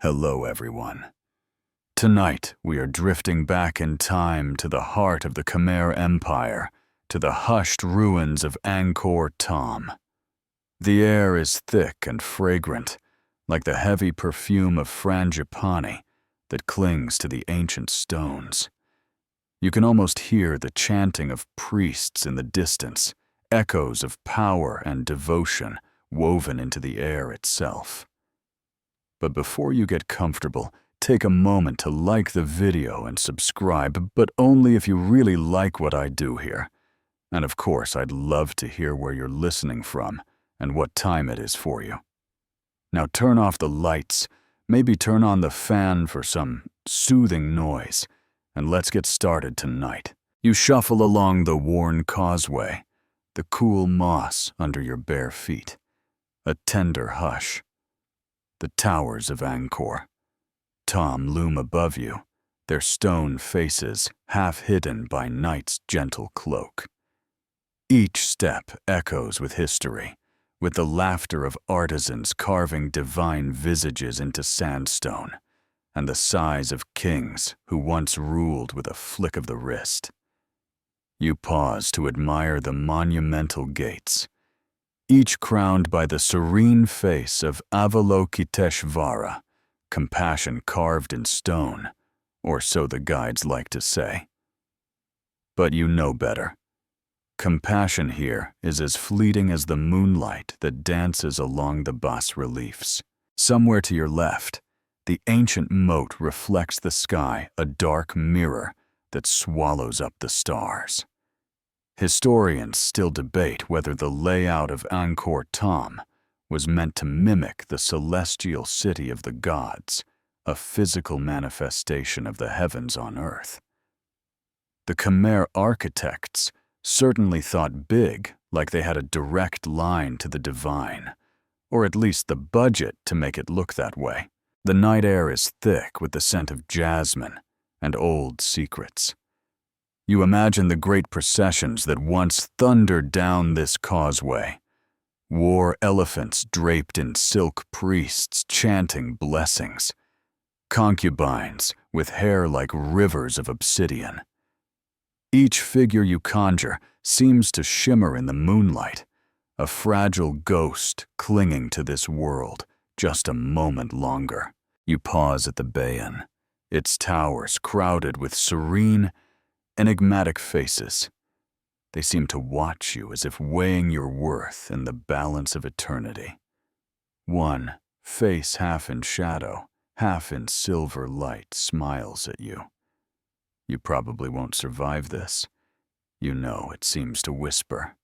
Hello, everyone. Tonight, we are drifting back in time to the heart of the Khmer Empire, to the hushed ruins of Angkor Thom. The air is thick and fragrant, like the heavy perfume of frangipani that clings to the ancient stones. You can almost hear the chanting of priests in the distance, echoes of power and devotion woven into the air itself. But before you get comfortable, take a moment to like the video and subscribe, but only if you really like what I do here. And of course, I'd love to hear where you're listening from and what time it is for you. Now turn off the lights, maybe turn on the fan for some soothing noise, and let's get started tonight. You shuffle along the worn causeway, the cool moss under your bare feet, a tender hush. The towers of Angkor Thom loom above you, their stone faces half hidden by night's gentle cloak. Each step echoes with history, with the laughter of artisans carving divine visages into sandstone, and the sighs of kings who once ruled with a flick of the wrist. You pause to admire the monumental gates, each crowned by the serene face of Avalokiteshvara, compassion carved in stone, or so the guides like to say. But you know better. Compassion here is as fleeting as the moonlight that dances along the bas-reliefs. Somewhere to your left, the ancient moat reflects the sky, a dark mirror that swallows up the stars. Historians still debate whether the layout of Angkor Thom was meant to mimic the celestial city of the gods, a physical manifestation of the heavens on earth. The Khmer architects certainly thought big, like they had a direct line to the divine, or at least the budget to make it look that way. The night air is thick with the scent of jasmine and old secrets. You imagine the great processions that once thundered down this causeway, war elephants draped in silk, priests chanting blessings, concubines with hair like rivers of obsidian. Each figure you conjure seems to shimmer in the moonlight, a fragile ghost clinging to this world just a moment longer. You pause at the bayon, its towers crowded with serene, enigmatic faces. They seem to watch you as if weighing your worth in the balance of eternity. One, face half in shadow, half in silver light, smiles at you. You probably won't survive this. You know it seems to whisper.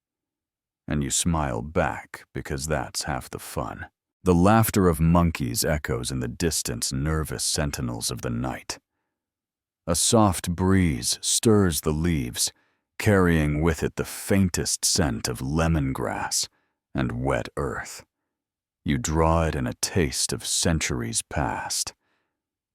And you smile back because that's half the fun. The laughter of monkeys echoes in the distance, nervous sentinels of the night. A soft breeze stirs the leaves, carrying with it the faintest scent of lemongrass and wet earth. You draw it in a taste of centuries past.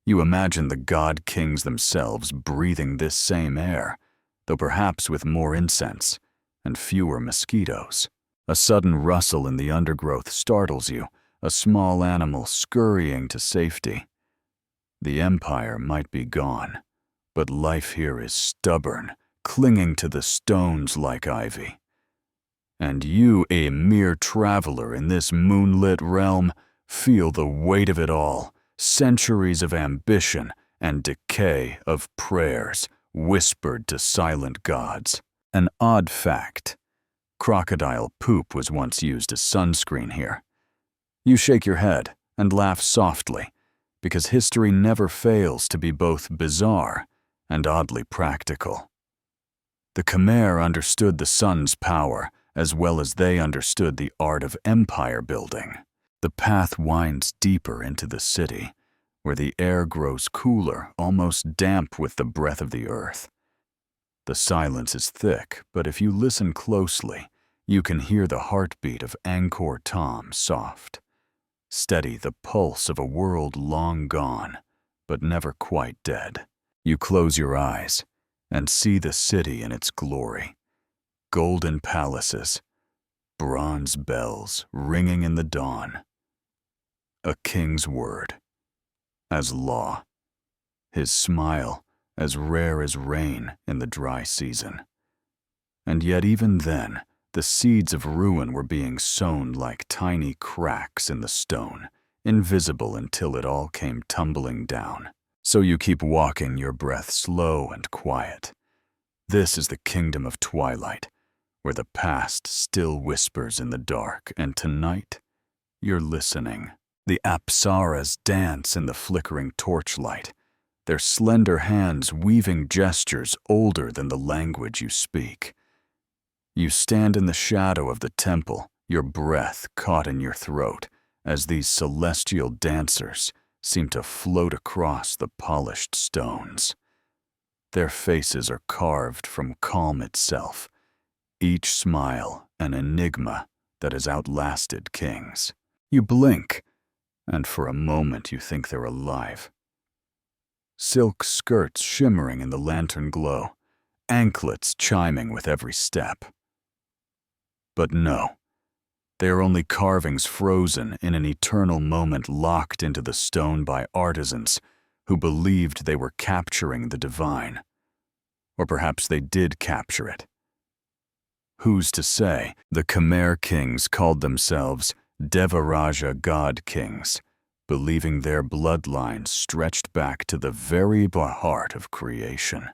You imagine the god-kings themselves breathing this same air, though perhaps with more incense and fewer mosquitoes. A sudden rustle in the undergrowth startles you, a small animal scurrying to safety. The empire might be gone, but life here is stubborn, clinging to the stones like ivy. And you, a mere traveler in this moonlit realm, feel the weight of it all, centuries of ambition and decay of prayers whispered to silent gods. An odd fact: crocodile poop was once used as sunscreen here. You shake your head and laugh softly, because history never fails to be both bizarre and oddly practical. The Khmer understood the sun's power as well as they understood the art of empire building. The path winds deeper into the city, where the air grows cooler, almost damp with the breath of the earth. The silence is thick, but if you listen closely, you can hear the heartbeat of Angkor Thom soft, steady, the pulse of a world long gone, but never quite dead. You close your eyes and see the city in its glory. Golden palaces, bronze bells ringing in the dawn. A king's word, as law. His smile as rare as rain in the dry season. And yet even then, the seeds of ruin were being sown like tiny cracks in the stone, invisible until it all came tumbling down. So you keep walking, your breath slow and quiet. This is the kingdom of twilight, where the past still whispers in the dark, and tonight, you're listening. The apsaras dance in the flickering torchlight, their slender hands weaving gestures older than the language you speak. You stand in the shadow of the temple, your breath caught in your throat, as these celestial dancers seem to float across the polished stones. Their faces are carved from calm itself, each smile an enigma that has outlasted kings. You blink, and for a moment you think they're alive. Silk skirts shimmering in the lantern glow, anklets chiming with every step. But no, they are only carvings frozen in an eternal moment locked into the stone by artisans who believed they were capturing the divine. Or perhaps they did capture it. Who's to say? The Khmer kings called themselves Devaraja god kings, believing their bloodlines stretched back to the very heart of creation.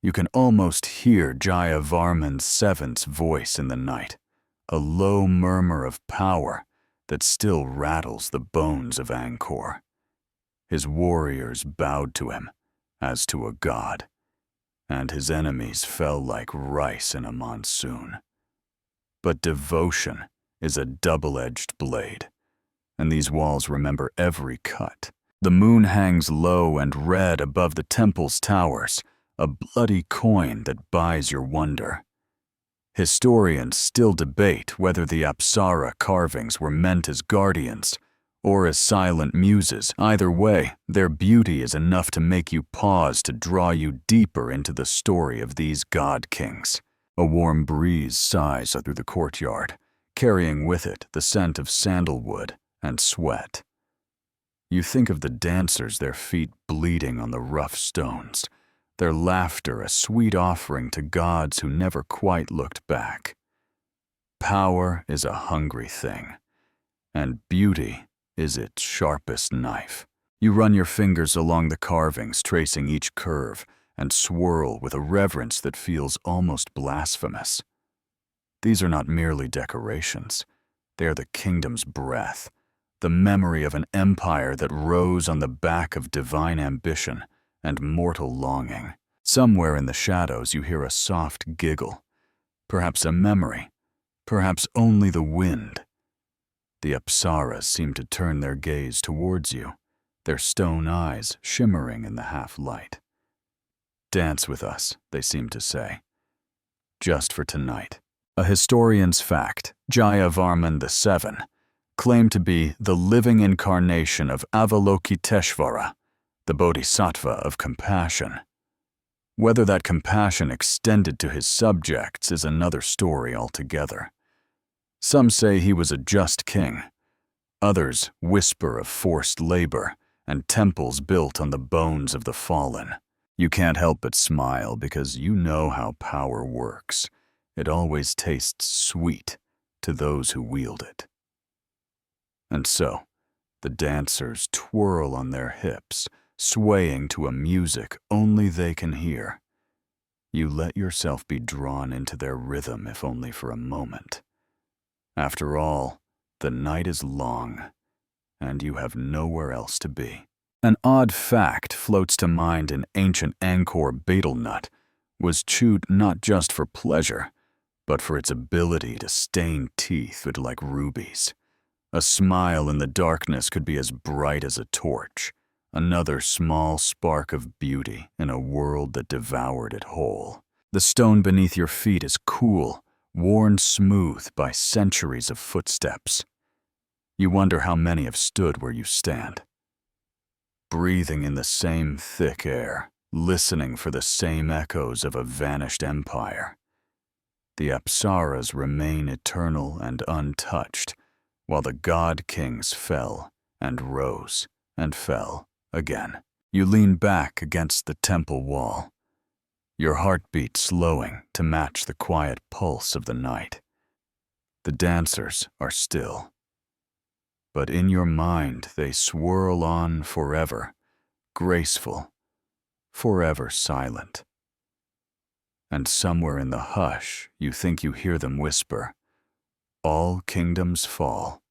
You can almost hear Jayavarman VII's voice in the night, a low murmur of power that still rattles the bones of Angkor. His warriors bowed to him as to a god, and his enemies fell like rice in a monsoon. But devotion is a double-edged blade, and these walls remember every cut. The moon hangs low and red above the temple's towers, a bloody coin that buys your wonder. Historians still debate whether the Apsara carvings were meant as guardians or as silent muses. Either way, their beauty is enough to make you pause, to draw you deeper into the story of these god kings. A warm breeze sighs through the courtyard, carrying with it the scent of sandalwood and sweat. You think of the dancers, their feet bleeding on the rough stones, their laughter a sweet offering to gods who never quite looked back. Power is a hungry thing, and beauty is its sharpest knife. You run your fingers along the carvings, tracing each curve, and swirl with a reverence that feels almost blasphemous. These are not merely decorations. They are the kingdom's breath, the memory of an empire that rose on the back of divine ambition and mortal longing. Somewhere in the shadows you hear a soft giggle, perhaps a memory, perhaps only the wind. The Apsaras seem to turn their gaze towards you, their stone eyes shimmering in the half-light. Dance with us, they seem to say, just for tonight. A historian's fact, Jayavarman VII claimed to be the living incarnation of Avalokiteshvara, the bodhisattva of compassion. Whether that compassion extended to his subjects is another story altogether. Some say he was a just king. Others whisper of forced labor and temples built on the bones of the fallen. You can't help but smile because you know how power works. It always tastes sweet to those who wield it. And so, the dancers twirl on their hips, swaying to a music only they can hear. You let yourself be drawn into their rhythm, if only for a moment. After all, the night is long, and you have nowhere else to be. An odd fact floats to mind in ancient Angkor betel nut was chewed not just for pleasure, but for its ability to stain teeth like rubies. A smile in the darkness could be as bright as a torch, another small spark of beauty in a world that devoured it whole. The stone beneath your feet is cool, worn smooth by centuries of footsteps. You wonder how many have stood where you stand. Breathing in the same thick air, listening for the same echoes of a vanished empire. The Apsaras remain eternal and untouched, while the god kings fell and rose and fell again. You lean back against the temple wall, your heartbeat slowing to match the quiet pulse of the night. The dancers are still, but in your mind they swirl on forever, graceful, forever silent. And somewhere in the hush, you think you hear them whisper, "All kingdoms fall,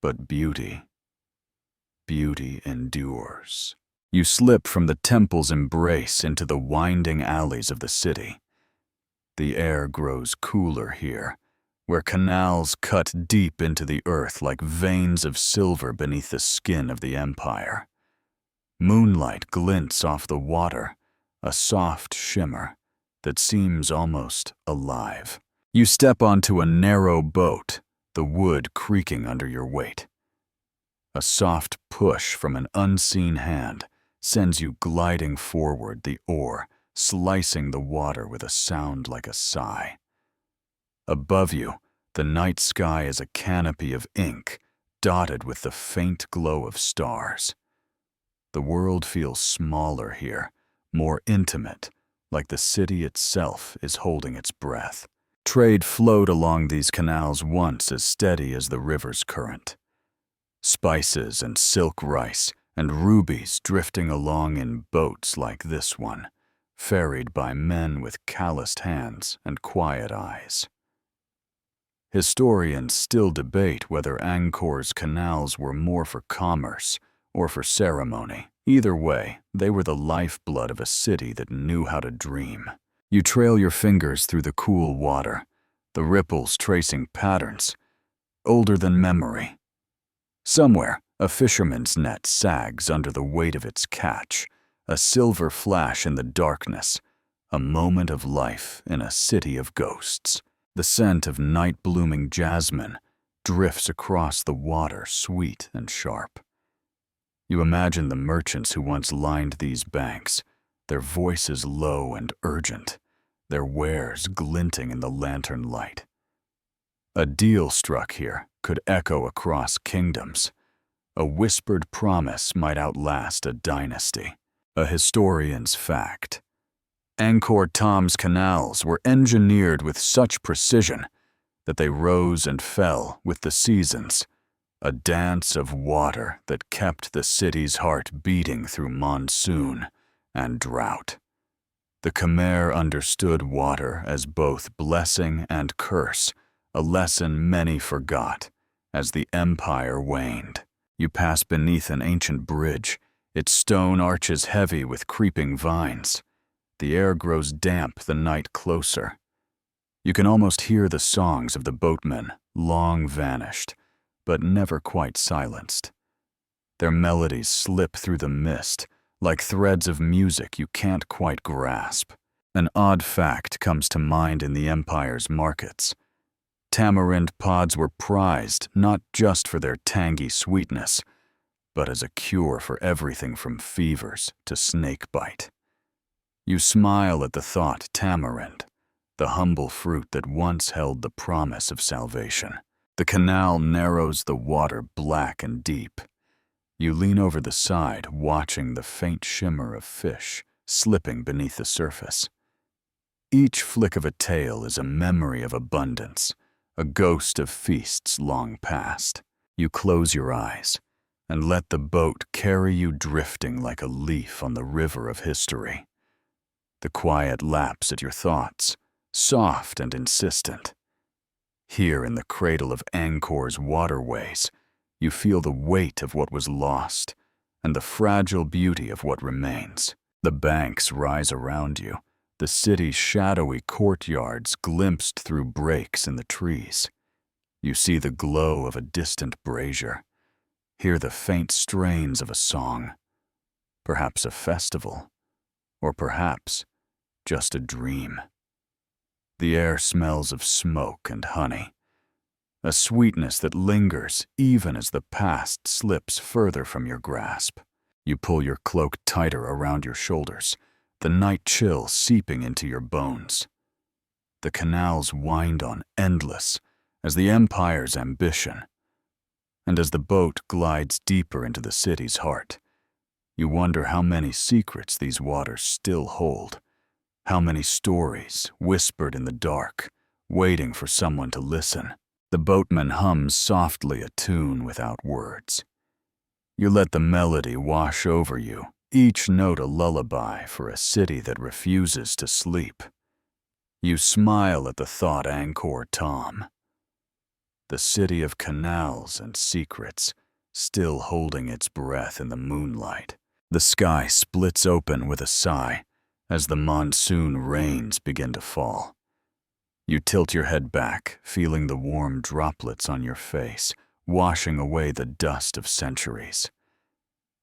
but beauty, beauty endures." You slip from the temple's embrace into the winding alleys of the city. The air grows cooler here, where canals cut deep into the earth like veins of silver beneath the skin of the empire. Moonlight glints off the water, a soft shimmer that seems almost alive. You step onto a narrow boat, the wood creaking under your weight. A soft push from an unseen hand sends you gliding forward, the oar slicing the water with a sound like a sigh. Above you, the night sky is a canopy of ink, dotted with the faint glow of stars. The world feels smaller here, more intimate, like the city itself is holding its breath. Trade flowed along these canals once as steady as the river's current. Spices and silk rice and rubies drifting along in boats like this one, ferried by men with calloused hands and quiet eyes. Historians still debate whether Angkor's canals were more for commerce or for ceremony. Either way, they were the lifeblood of a city that knew how to dream. You trail your fingers through the cool water, the ripples tracing patterns, older than memory. Somewhere, a fisherman's net sags under the weight of its catch, a silver flash in the darkness, a moment of life in a city of ghosts. The scent of night-blooming jasmine drifts across the water, sweet and sharp. You imagine the merchants who once lined these banks, their voices low and urgent, their wares glinting in the lantern light. A deal struck here could echo across kingdoms. A whispered promise might outlast a dynasty. A historian's fact. Angkor Thom's canals were engineered with such precision that they rose and fell with the seasons, a dance of water that kept the city's heart beating through monsoon and drought. The Khmer understood water as both blessing and curse, a lesson many forgot as the empire waned. You pass beneath an ancient bridge, its stone arches heavy with creeping vines. The air grows damp the night closer. You can almost hear the songs of the boatmen, long vanished, but never quite silenced. Their melodies slip through the mist, like threads of music you can't quite grasp. An odd fact comes to mind in the empire's markets. Tamarind pods were prized not just for their tangy sweetness, but as a cure for everything from fevers to snakebite. You smile at the thought tamarind, the humble fruit that once held the promise of salvation. The canal narrows the water black and deep. You lean over the side, watching the faint shimmer of fish slipping beneath the surface. Each flick of a tail is a memory of abundance, a ghost of feasts long past. You close your eyes and let the boat carry you drifting like a leaf on the river of history. The quiet laps at your thoughts, soft and insistent. Here in the cradle of Angkor's waterways, you feel the weight of what was lost and the fragile beauty of what remains. The banks rise around you, the city's shadowy courtyards glimpsed through breaks in the trees. You see the glow of a distant brazier, hear the faint strains of a song, perhaps a festival, or perhaps just a dream. The air smells of smoke and honey, a sweetness that lingers even as the past slips further from your grasp. You pull your cloak tighter around your shoulders, the night chill seeping into your bones. The canals wind on endless as the empire's ambition. And as the boat glides deeper into the city's heart, you wonder how many secrets these waters still hold, how many stories whispered in the dark, waiting for someone to listen. The boatman hums softly a tune without words. You let the melody wash over you, each note a lullaby for a city that refuses to sleep. You smile at the thought Angkor Thom, the city of canals and secrets, still holding its breath in the moonlight. The sky splits open with a sigh as the monsoon rains begin to fall. You tilt your head back, feeling the warm droplets on your face, washing away the dust of centuries.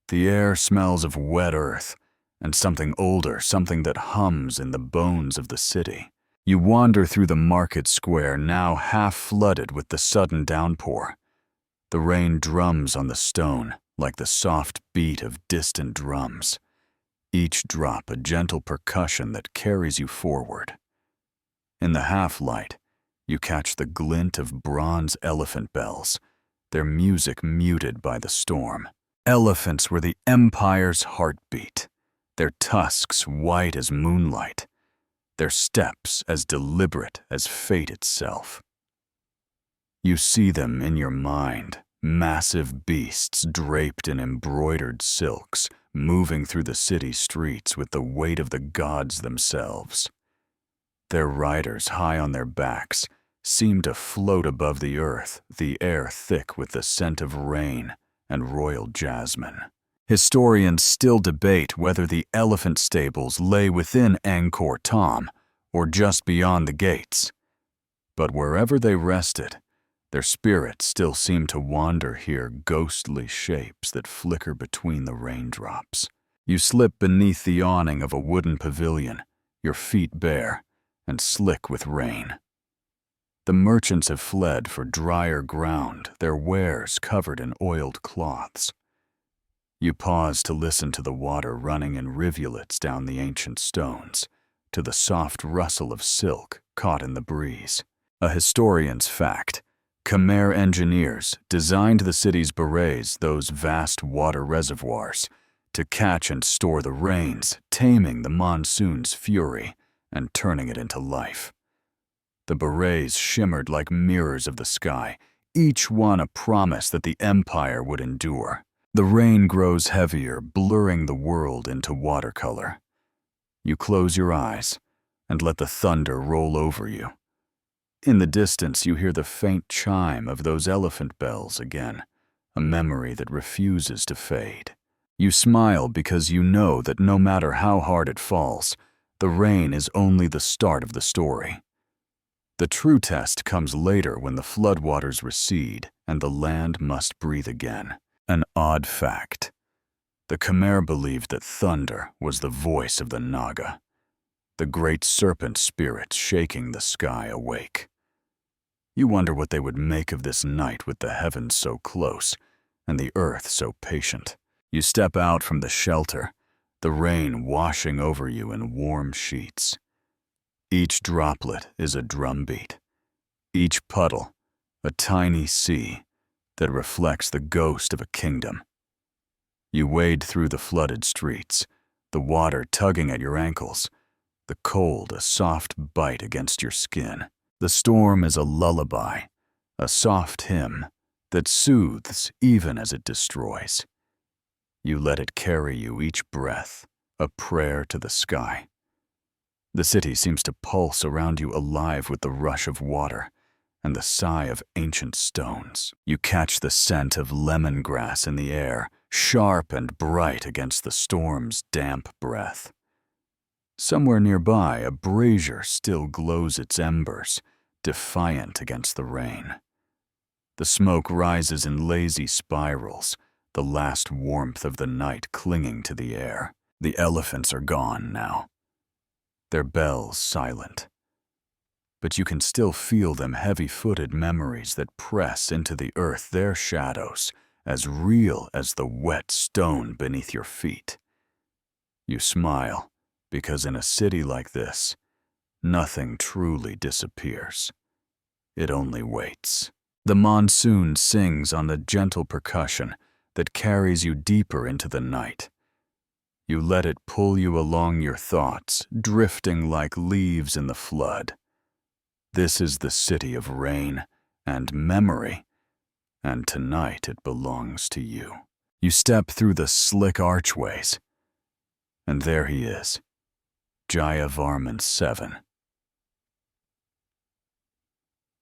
The air smells of wet earth and something older, something that hums in the bones of the city. You wander through the market square, now half flooded with the sudden downpour. The rain drums on the stone like the soft beat of distant drums, each drop a gentle percussion that carries you forward. In the half-light, you catch the glint of bronze elephant bells, their music muted by the storm. Elephants were the empire's heartbeat, their tusks white as moonlight, their steps as deliberate as fate itself. You see them in your mind, massive beasts draped in embroidered silks, moving through the city streets with the weight of the gods themselves. Their riders, high on their backs, seem to float above the earth, the air thick with the scent of rain and royal jasmine. Historians still debate whether the elephant stables lay within Angkor Thom or just beyond the gates. But wherever they rested, their spirits still seem to wander here, ghostly shapes that flicker between the raindrops. You slip beneath the awning of a wooden pavilion, your feet bare and slick with rain. The merchants have fled for drier ground, their wares covered in oiled cloths. You pause to listen to the water running in rivulets down the ancient stones, to the soft rustle of silk caught in the breeze. A historian's fact: Khmer engineers designed the city's berets, those vast water reservoirs, to catch and store the rains, taming the monsoon's fury and turning it into life. The berets shimmered like mirrors of the sky, each one a promise that the empire would endure. The rain grows heavier, blurring the world into watercolor. You close your eyes and let the thunder roll over you. In the distance, you hear the faint chime of those elephant bells again, a memory that refuses to fade. You smile because you know that no matter how hard it falls, the rain is only the start of the story. The true test comes later when the floodwaters recede and the land must breathe again. An odd fact: the Khmer believed that thunder was the voice of the Naga, the great serpent spirits shaking the sky awake. You wonder what they would make of this night with the heavens so close and the earth so patient. You step out from the shelter, the rain washing over you in warm sheets. Each droplet is a drumbeat, each puddle a tiny sea that reflects the ghost of a kingdom. You wade through the flooded streets, the water tugging at your ankles, the cold a soft bite against your skin. The storm is a lullaby, a soft hymn that soothes even as it destroys. You let it carry you each breath, a prayer to the sky. The city seems to pulse around you, alive with the rush of water and the sigh of ancient stones. You catch the scent of lemongrass in the air, sharp and bright against the storm's damp breath. Somewhere nearby, a brazier still glows its embers, defiant against the rain. The smoke rises in lazy spirals, the last warmth of the night clinging to the air. The elephants are gone now, their bells silent. But you can still feel them, heavy-footed memories that press into the earth, their shadows as real as the wet stone beneath your feet. You smile, because in a city like this, nothing truly disappears. It only waits. The monsoon sings on the gentle percussion that carries you deeper into the night. You let it pull you along your thoughts, drifting like leaves in the flood. This is the city of rain and memory, and tonight it belongs to you. You step through the slick archways, and there he is, Jayavarman 7.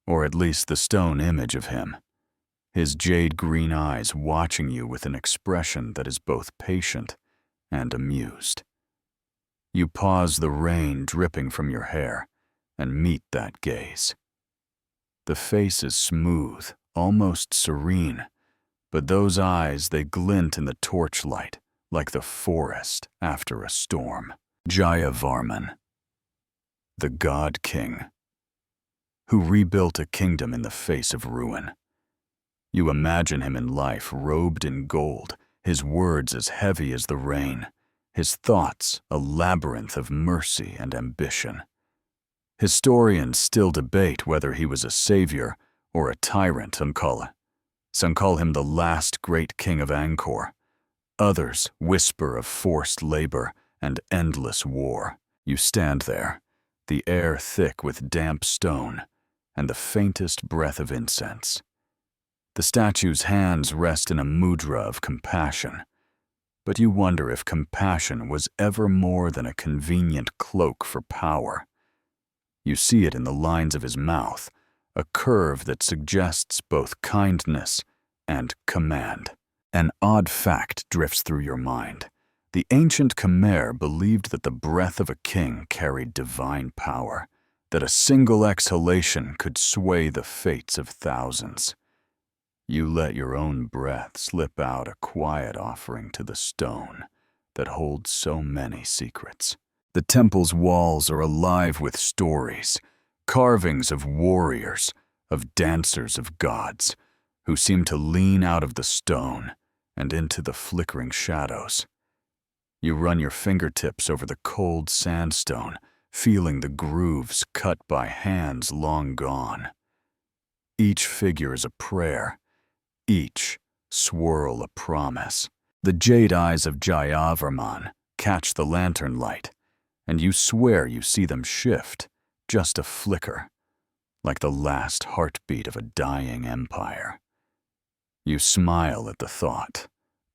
Or at least the stone image of him, his jade-green eyes watching you with an expression that is both patient and amused. You pause the rain dripping from your hair and meet that gaze. The face is smooth, almost serene, but those eyes, they glint in the torchlight like the forest after a storm. Jayavarman, the God King, who rebuilt a kingdom in the face of ruin. You imagine him in life robed in gold, his words as heavy as the rain, his thoughts a labyrinth of mercy and ambition. Historians still debate whether he was a savior or a tyrant. Some call him the last great king of Angkor. Others whisper of forced labor and endless war. You stand there, the air thick with damp stone and the faintest breath of incense. The statue's hands rest in a mudra of compassion, but you wonder if compassion was ever more than a convenient cloak for power. You see it in the lines of his mouth, a curve that suggests both kindness and command. An odd fact drifts through your mind. The ancient Khmer believed that the breath of a king carried divine power, that a single exhalation could sway the fates of thousands. You let your own breath slip out a quiet offering to the stone that holds so many secrets. The temple's walls are alive with stories, carvings of warriors, of dancers of gods, who seem to lean out of the stone and into the flickering shadows. You run your fingertips over the cold sandstone, feeling the grooves cut by hands long gone. Each figure is a prayer, each swirl a promise. The jade eyes of Jayavarman catch the lantern light, and you swear you see them shift, just a flicker, like the last heartbeat of a dying empire. You smile at the thought.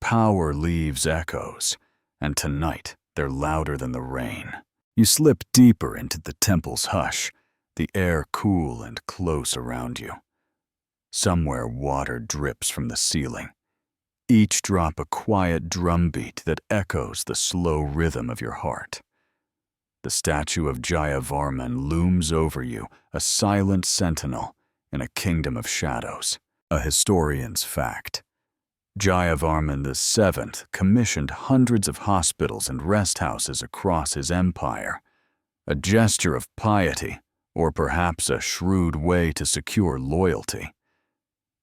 Power leaves echoes, and tonight they're louder than the rain. You slip deeper into the temple's hush, the air cool and close around you. Somewhere water drips from the ceiling, each drop a quiet drumbeat that echoes the slow rhythm of your heart. The statue of Jayavarman looms over you, a silent sentinel in a kingdom of shadows. A historian's fact. Jayavarman VII commissioned hundreds of hospitals and rest houses across his empire, a gesture of piety, or perhaps a shrewd way to secure loyalty.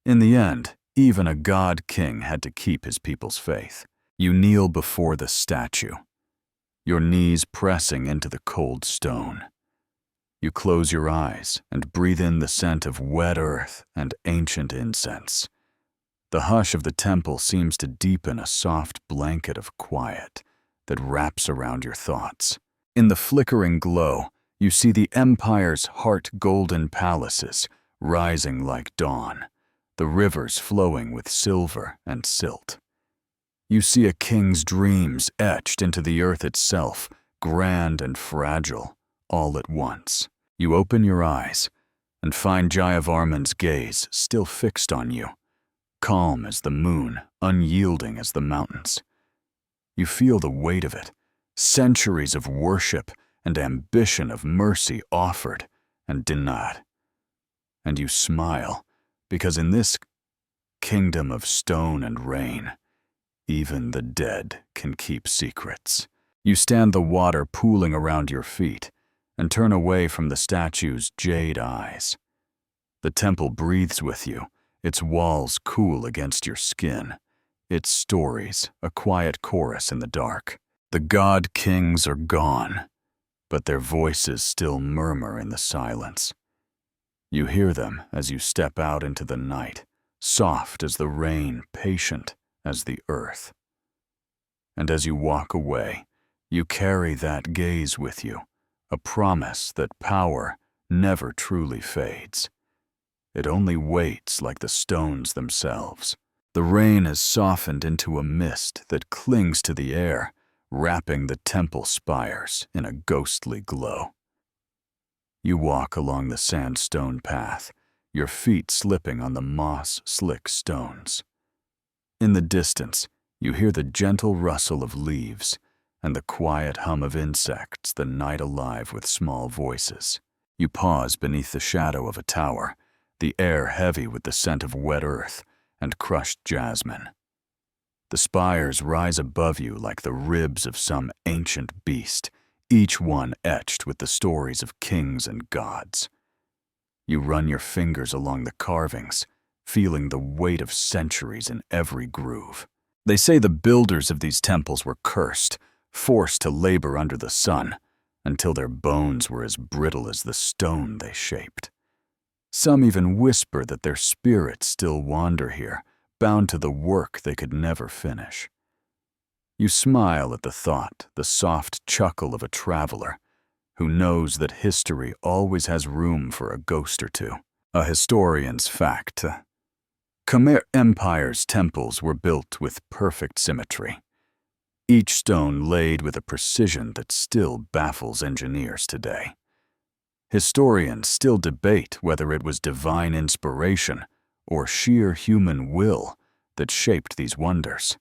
In the end, even a god king had to keep his people's faith. You kneel before the statue, your knees pressing into the cold stone. You close your eyes and breathe in the scent of wet earth and ancient incense. The hush of the temple seems to deepen a soft blanket of quiet that wraps around your thoughts. In the flickering glow, you see the empire's heart-golden palaces rising like dawn, the rivers flowing with silver and silt. You see a king's dreams etched into the earth itself, grand and fragile, all at once. You open your eyes and find Jayavarman's gaze still fixed on you, calm as the moon, unyielding as the mountains. You feel the weight of it, centuries of worship and ambition of mercy offered and denied. And you smile, because in this kingdom of stone and rain, even the dead can keep secrets. You stand the water pooling around your feet and turn away from the statue's jade eyes. The temple breathes with you, its walls cool against your skin, its stories a quiet chorus in the dark. The god kings are gone, but their voices still murmur in the silence. You hear them as you step out into the night, soft as the rain, patient as the earth. And as you walk away, you carry that gaze with you, a promise that power never truly fades. It only waits like the stones themselves. The rain has softened into a mist that clings to the air, wrapping the temple spires in a ghostly glow. You walk along the sandstone path, your feet slipping on the moss-slick stones. In the distance, you hear the gentle rustle of leaves and the quiet hum of insects, the night alive with small voices. You pause beneath the shadow of a tower, the air heavy with the scent of wet earth and crushed jasmine. The spires rise above you like the ribs of some ancient beast, each one etched with the stories of kings and gods. You run your fingers along the carvings, feeling the weight of centuries in every groove. They say the builders of these temples were cursed, forced to labor under the sun, until their bones were as brittle as the stone they shaped. Some even whisper that their spirits still wander here, bound to the work they could never finish. You smile at the thought, the soft chuckle of a traveler who knows that history always has room for a ghost or two. A historian's fact. Khmer Empire's temples were built with perfect symmetry, each stone laid with a precision that still baffles engineers today. Historians still debate whether it was divine inspiration or sheer human will that shaped these wonders.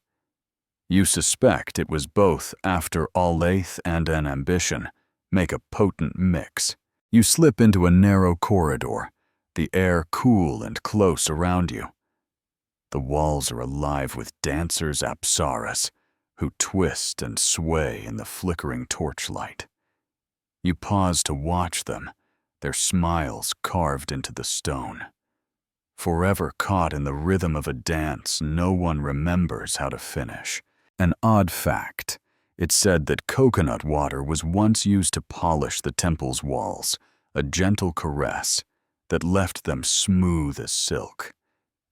You suspect it was both after outlasted and an ambition make a potent mix. You slip into a narrow corridor, the air cool and close around you. The walls are alive with dancers apsaras who twist and sway in the flickering torchlight. You pause to watch them, their smiles carved into the stone. Forever caught in the rhythm of a dance no one remembers how to finish. An odd fact, it's said that coconut water was once used to polish the temple's walls, a gentle caress that left them smooth as silk.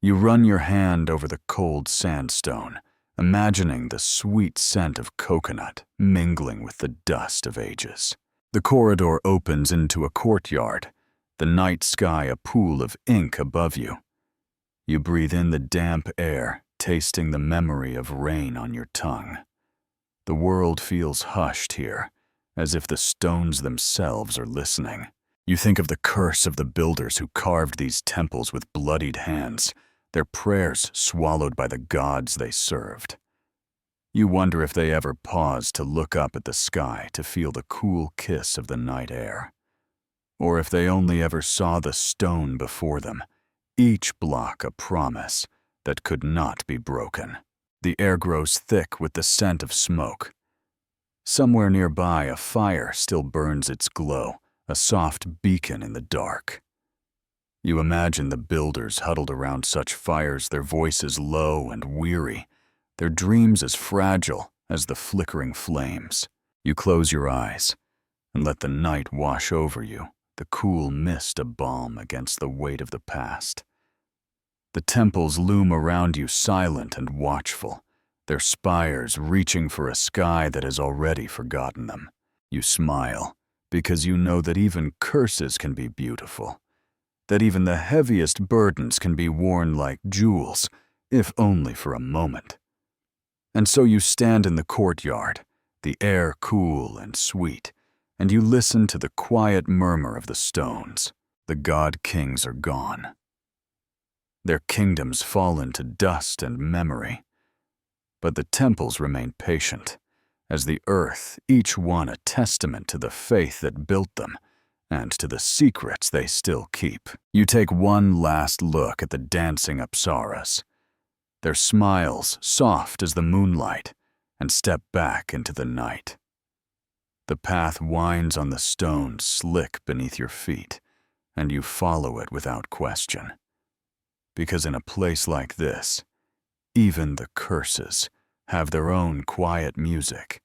You run your hand over the cold sandstone, imagining the sweet scent of coconut mingling with the dust of ages. The corridor opens into a courtyard, the night sky a pool of ink above you. You breathe in the damp air, tasting the memory of rain on your tongue. The world feels hushed here, as if the stones themselves are listening. You think of the curse of the builders who carved these temples with bloodied hands, their prayers swallowed by the gods they served. You wonder if they ever paused to look up at the sky to feel the cool kiss of the night air, or if they only ever saw the stone before them, each block a promise that could not be broken. The air grows thick with the scent of smoke. Somewhere nearby, a fire still burns its glow, a soft beacon in the dark. You imagine the builders huddled around such fires, their voices low and weary, their dreams as fragile as the flickering flames. You close your eyes and let the night wash over you, the cool mist a balm against the weight of the past. The temples loom around you silent and watchful, their spires reaching for a sky that has already forgotten them. You smile because you know that even curses can be beautiful, that even the heaviest burdens can be worn like jewels, if only for a moment. And so you stand in the courtyard, the air cool and sweet, and you listen to the quiet murmur of the stones. The god kings are gone. Their kingdoms fall into dust and memory. But the temples remain patient, as the earth, each one a testament to the faith that built them, and to the secrets they still keep. You take one last look at the dancing apsaras, their smiles soft as the moonlight, and step back into the night. The path winds on the stones slick beneath your feet, and you follow it without question. Because in a place like this, even the curses have their own quiet music.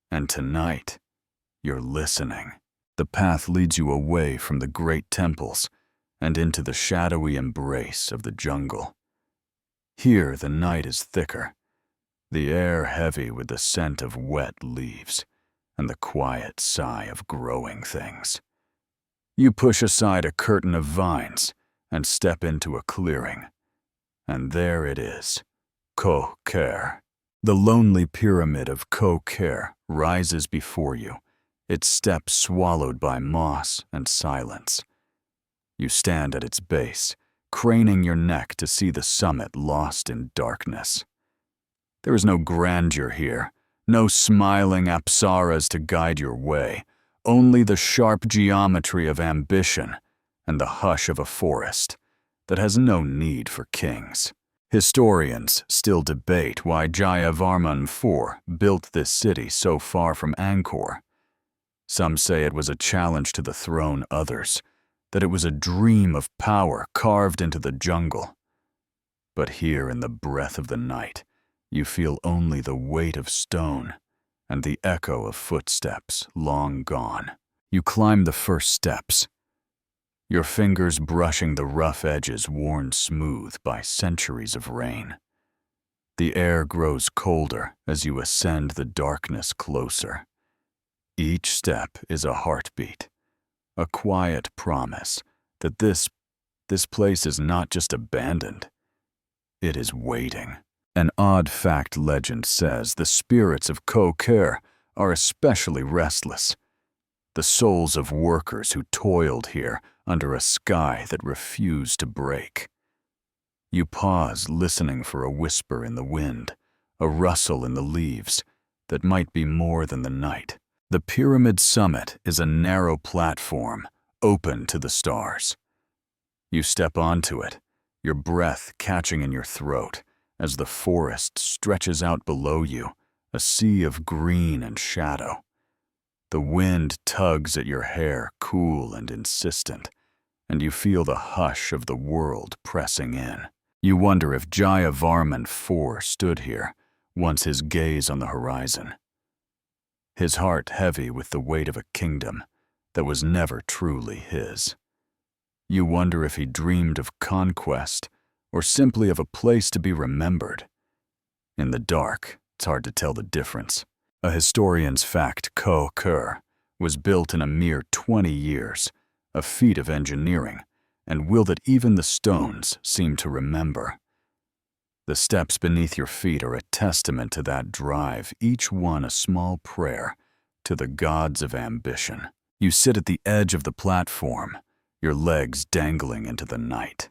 And tonight, you're listening. The path leads you away from the great temples, and into the shadowy embrace of the jungle. Here the night is thicker, the air heavy with the scent of wet leaves and the quiet sigh of growing things. You push aside a curtain of vines and step into a clearing, and there it is, Koh Ker. The lonely pyramid of Koh Ker rises before you, its steps swallowed by moss and silence. You stand at its base, craning your neck to see the summit lost in darkness. There is no grandeur here, no smiling apsaras to guide your way, only the sharp geometry of ambition and the hush of a forest that has no need for kings. Historians still debate why Jayavarman IV built this city so far from Angkor. Some say it was a challenge to the throne, others that it was a dream of power carved into the jungle. But here in the breath of the night, you feel only the weight of stone and the echo of footsteps long gone. You climb the first steps, your fingers brushing the rough edges worn smooth by centuries of rain. The air grows colder as you ascend the darkness closer. Each step is a heartbeat, a quiet promise that this place is not just abandoned, it is waiting. An odd fact legend says the spirits of Koh Ker are especially restless, the souls of workers who toiled here under a sky that refused to break. You pause, listening for a whisper in the wind, a rustle in the leaves that might be more than the night. The pyramid summit is a narrow platform, open to the stars. You step onto it, your breath catching in your throat as the forest stretches out below you, a sea of green and shadow. The wind tugs at your hair, cool and insistent, and you feel the hush of the world pressing in. You wonder if Jayavarman IV stood here, once his gaze on the horizon, his heart heavy with the weight of a kingdom that was never truly his. You wonder if he dreamed of conquest or simply of a place to be remembered. In the dark, it's hard to tell the difference. A historian's fact, Koh Ker was built in a mere 20 years, a feat of engineering, and will that even the stones seem to remember. The steps beneath your feet are a testament to that drive, each one a small prayer to the gods of ambition. You sit at the edge of the platform, your legs dangling into the night.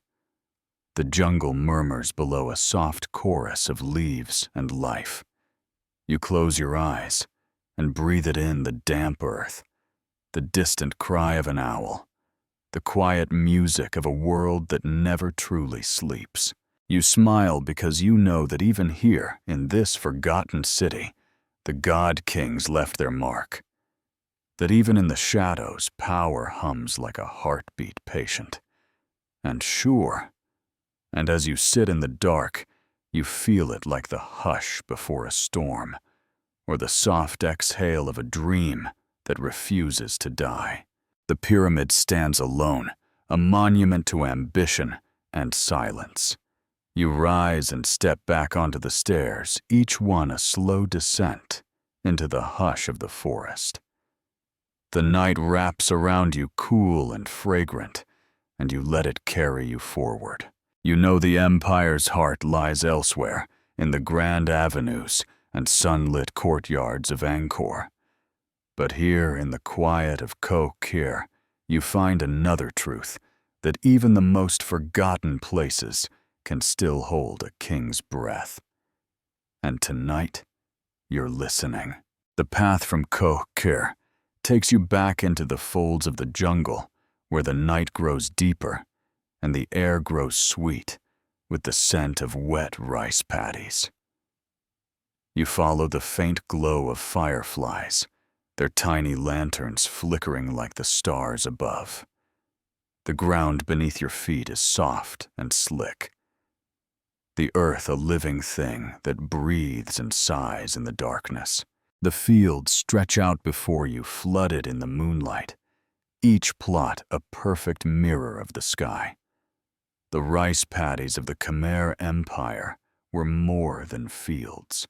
The jungle murmurs below a soft chorus of leaves and life. You close your eyes and breathe it in, the damp earth, the distant cry of an owl, the quiet music of a world that never truly sleeps. You smile because you know that even here, in this forgotten city, the god kings left their mark. That even in the shadows, power hums like a heartbeat patient and sure. And as you sit in the dark, you feel it like the hush before a storm, or the soft exhale of a dream that refuses to die. The pyramid stands alone, a monument to ambition and silence. You rise and step back onto the stairs, each one a slow descent into the hush of the forest. The night wraps around you cool and fragrant, and you let it carry you forward. You know the empire's heart lies elsewhere, in the grand avenues and sunlit courtyards of Angkor. But here in the quiet of Koh Ker, you find another truth, that even the most forgotten places can still hold a king's breath. And tonight, you're listening. The path from Koh Ker takes you back into the folds of the jungle, where the night grows deeper and the air grows sweet with the scent of wet rice paddies. You follow the faint glow of fireflies, their tiny lanterns flickering like the stars above. The ground beneath your feet is soft and slick, the earth a living thing that breathes and sighs in the darkness. The fields stretch out before you, flooded in the moonlight, each plot a perfect mirror of the sky. The rice paddies of the Khmer Empire were more than fields.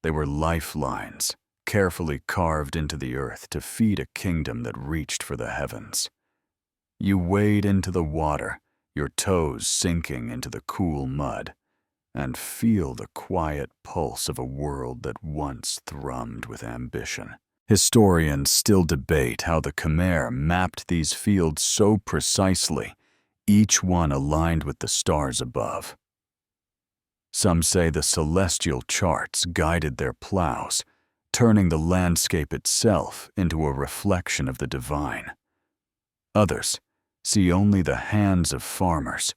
They were lifelines, carefully carved into the earth to feed a kingdom that reached for the heavens. You wade into the water, your toes sinking into the cool mud, and feel the quiet pulse of a world that once thrummed with ambition. Historians still debate how the Khmer mapped these fields so precisely, each one aligned with the stars above. Some say the celestial charts guided their plows, turning the landscape itself into a reflection of the divine. Others see only the hands of farmers,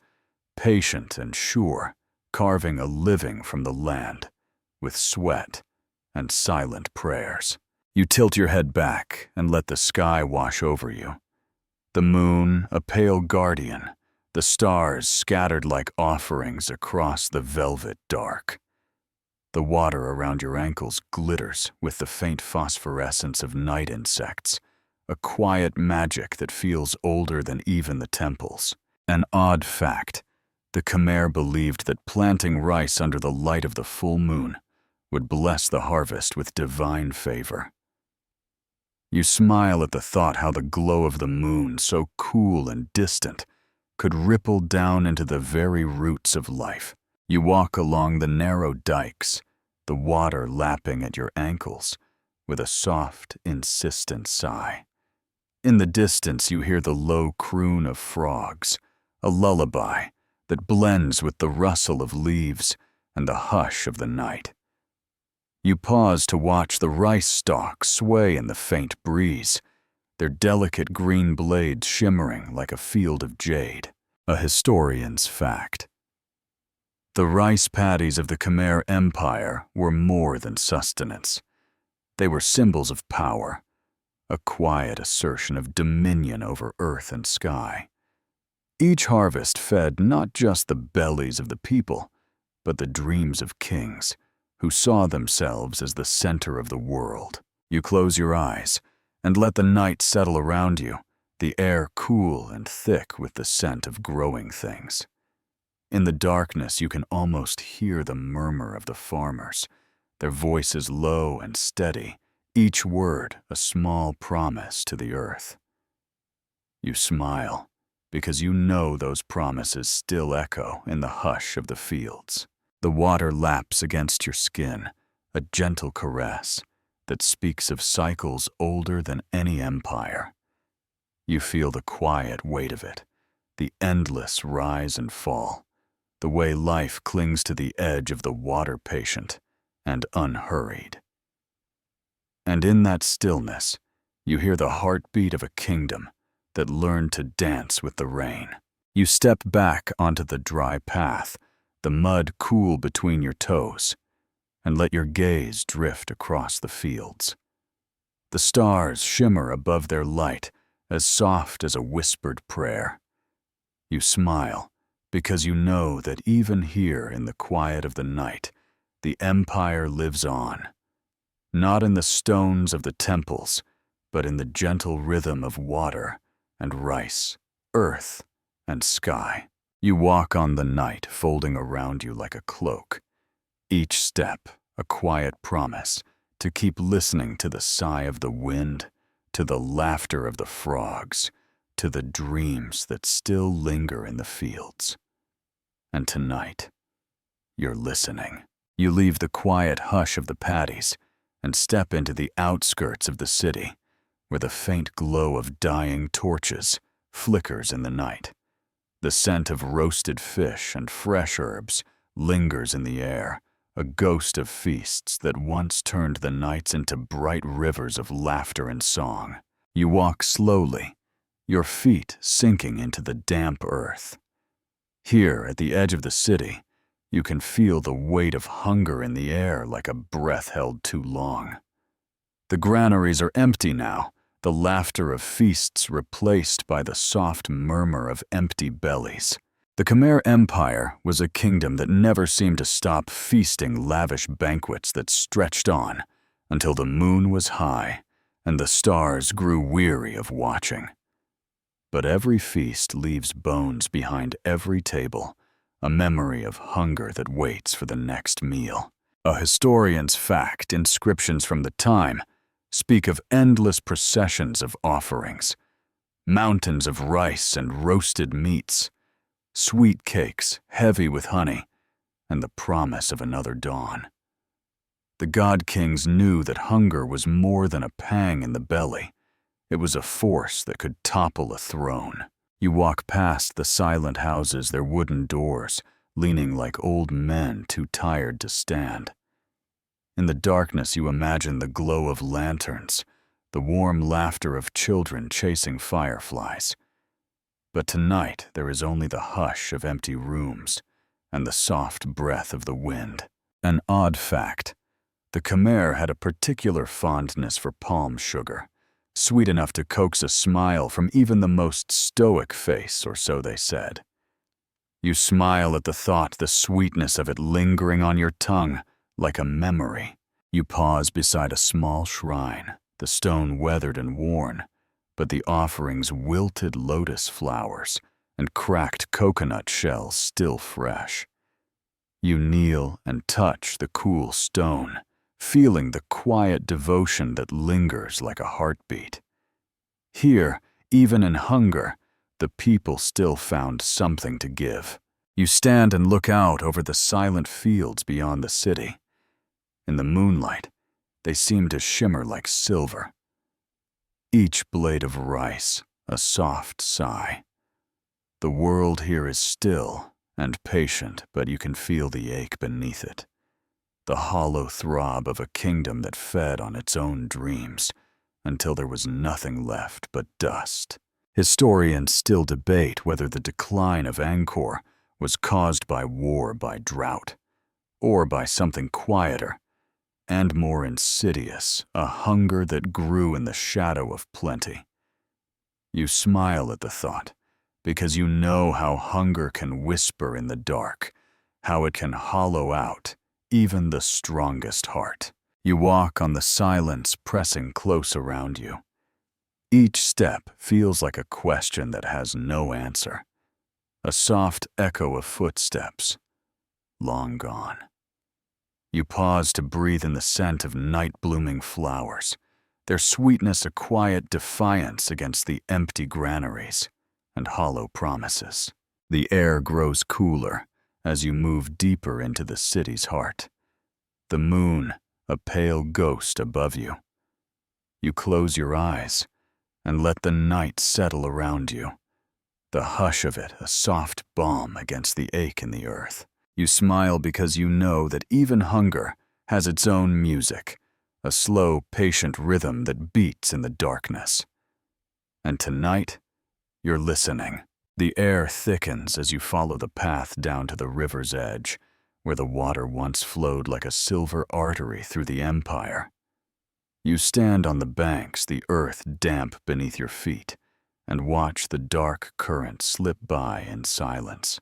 patient and sure, carving a living from the land with sweat and silent prayers. You tilt your head back and let the sky wash over you. The moon, a pale guardian, the stars scattered like offerings across the velvet dark. The water around your ankles glitters with the faint phosphorescence of night insects, a quiet magic that feels older than even the temples. An odd fact: the Khmer believed that planting rice under the light of the full moon would bless the harvest with divine favor. You smile at the thought how the glow of the moon, so cool and distant, could ripple down into the very roots of life. You walk along the narrow dikes, the water lapping at your ankles, with a soft, insistent sigh. In the distance you hear the low croon of frogs, a lullaby that blends with the rustle of leaves and the hush of the night. You pause to watch the rice stalks sway in the faint breeze, their delicate green blades shimmering like a field of jade. A historian's fact: the rice paddies of the Khmer Empire were more than sustenance. They were symbols of power, a quiet assertion of dominion over earth and sky. Each harvest fed not just the bellies of the people, but the dreams of kings who saw themselves as the center of the world. You close your eyes and let the night settle around you, the air cool and thick with the scent of growing things. In the darkness, you can almost hear the murmur of the farmers, their voices low and steady, each word a small promise to the earth. You smile because you know those promises still echo in the hush of the fields. The water laps against your skin, a gentle caress that speaks of cycles older than any empire. You feel the quiet weight of it, the endless rise and fall, the way life clings to the edge of the water patient and unhurried. And in that stillness, you hear the heartbeat of a kingdom that learned to dance with the rain. You step back onto the dry path, the mud cool between your toes, and let your gaze drift across the fields. The stars shimmer above their light, as soft as a whispered prayer. You smile because you know that even here in the quiet of the night, the empire lives on, not in the stones of the temples, but in the gentle rhythm of water and rice, earth and sky. You walk on the night, folding around you like a cloak, each step a quiet promise to keep listening to the sigh of the wind, to the laughter of the frogs, to the dreams that still linger in the fields. And tonight, you're listening. You leave the quiet hush of the paddies and step into the outskirts of the city, where the faint glow of dying torches flickers in the night. The scent of roasted fish and fresh herbs lingers in the air, a ghost of feasts that once turned the nights into bright rivers of laughter and song. You walk slowly, your feet sinking into the damp earth. Here, at the edge of the city, you can feel the weight of hunger in the air like a breath held too long. The granaries are empty now, the laughter of feasts replaced by the soft murmur of empty bellies. The Khmer Empire was a kingdom that never seemed to stop feasting lavish banquets that stretched on until the moon was high and the stars grew weary of watching. But every feast leaves bones behind every table, a memory of hunger that waits for the next meal. A historian's fact, inscriptions from the time, speak of endless processions of offerings, mountains of rice and roasted meats, sweet cakes heavy with honey, and the promise of another dawn. The god-kings knew that hunger was more than a pang in the belly. It was a force that could topple a throne. You walk past the silent houses, their wooden doors, leaning like old men too tired to stand. In the darkness you imagine the glow of lanterns, the warm laughter of children chasing fireflies. But tonight there is only the hush of empty rooms and the soft breath of the wind. An odd fact: the Khmer had a particular fondness for palm sugar, sweet enough to coax a smile from even the most stoic face, or so they said. You smile at the thought, the sweetness of it lingering on your tongue like a memory. You pause beside a small shrine, the stone weathered and worn, but the offerings wilted lotus flowers and cracked coconut shells still fresh. You kneel and touch the cool stone, feeling the quiet devotion that lingers like a heartbeat. Here, even in hunger, the people still found something to give. You stand and look out over the silent fields beyond the city. In the moonlight, they seem to shimmer like silver. Each blade of rice, a soft sigh. The world here is still and patient, but you can feel the ache beneath it. The hollow throb of a kingdom that fed on its own dreams until there was nothing left but dust. Historians still debate whether the decline of Angkor was caused by war, by drought, or by something quieter and more insidious, a hunger that grew in the shadow of plenty. You smile at the thought, because you know how hunger can whisper in the dark, how it can hollow out even the strongest heart. You walk on the silence pressing close around you. Each step feels like a question that has no answer, a soft echo of footsteps, long gone. You pause to breathe in the scent of night-blooming flowers, their sweetness a quiet defiance against the empty granaries and hollow promises. The air grows cooler as you move deeper into the city's heart. The moon, a pale ghost above you. You close your eyes and let the night settle around you, the hush of it a soft balm against the ache in the earth. You smile because you know that even hunger has its own music, a slow, patient rhythm that beats in the darkness. And tonight, you're listening. The air thickens as you follow the path down to the river's edge, where the water once flowed like a silver artery through the empire. You stand on the banks, the earth damp beneath your feet, and watch the dark current slip by in silence.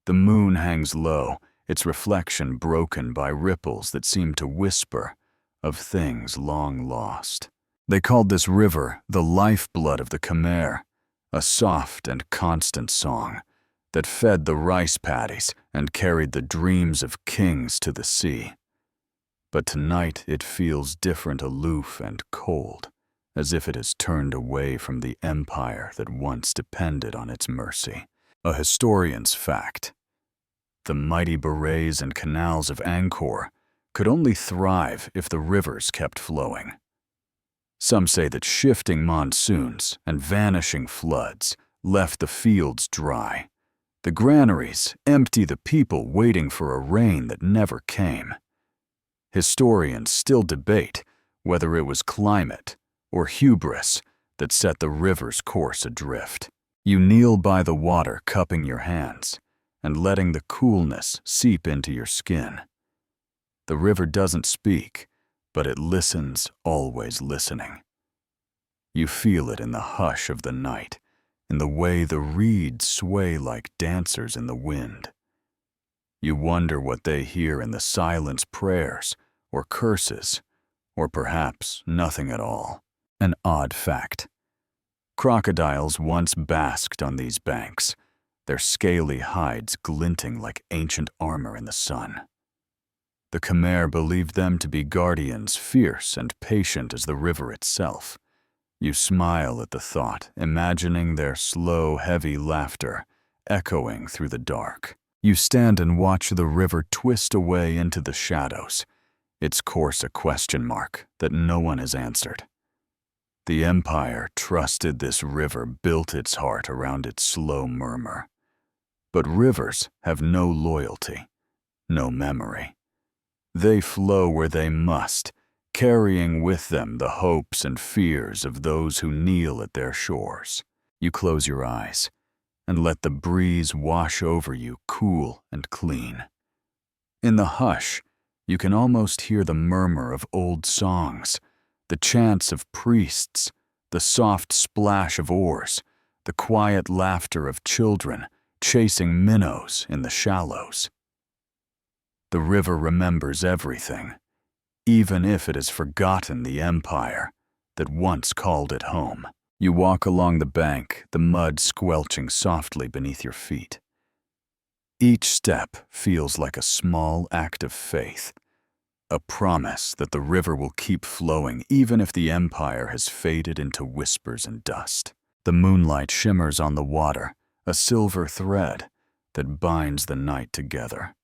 The moon hangs low, its reflection broken by ripples that seem to whisper of things long lost. They called this river the lifeblood of the Khmer, a soft and constant song that fed the rice paddies and carried the dreams of kings to the sea. But tonight it feels different, aloof and cold, as if it has turned away from the empire that once depended on its mercy. A historian's fact: the mighty berets and canals of Angkor could only thrive if the rivers kept flowing. Some say that shifting monsoons and vanishing floods left the fields dry, the granaries empty, the people waiting for a rain that never came. Historians still debate whether it was climate or hubris that set the river's course adrift. You kneel by the water, cupping your hands and letting the coolness seep into your skin. The river doesn't speak, but it listens, always listening. You feel it in the hush of the night, in the way the reeds sway like dancers in the wind. You wonder what they hear in the silence, prayers or curses, or perhaps nothing at all. An odd fact: Crocodiles once basked on these banks, their scaly hides glinting like ancient armor in the sun. The Khmer believed them to be guardians fierce and patient as the river itself. You smile at the thought, imagining their slow, heavy laughter echoing through the dark. You stand and watch the river twist away into the shadows, its course a question mark that no one has answered. The Empire trusted this river, built its heart around its slow murmur. But rivers have no loyalty, no memory. They flow where they must, carrying with them the hopes and fears of those who kneel at their shores. You close your eyes and let the breeze wash over you, cool and clean. In the hush, you can almost hear the murmur of old songs, the chants of priests, the soft splash of oars, the quiet laughter of children chasing minnows in the shallows. The river remembers everything, even if it has forgotten the empire that once called it home. You walk along the bank, the mud squelching softly beneath your feet. Each step feels like a small act of faith, a promise that the river will keep flowing even if the empire has faded into whispers and dust. The moonlight shimmers on the water, a silver thread that binds the night together.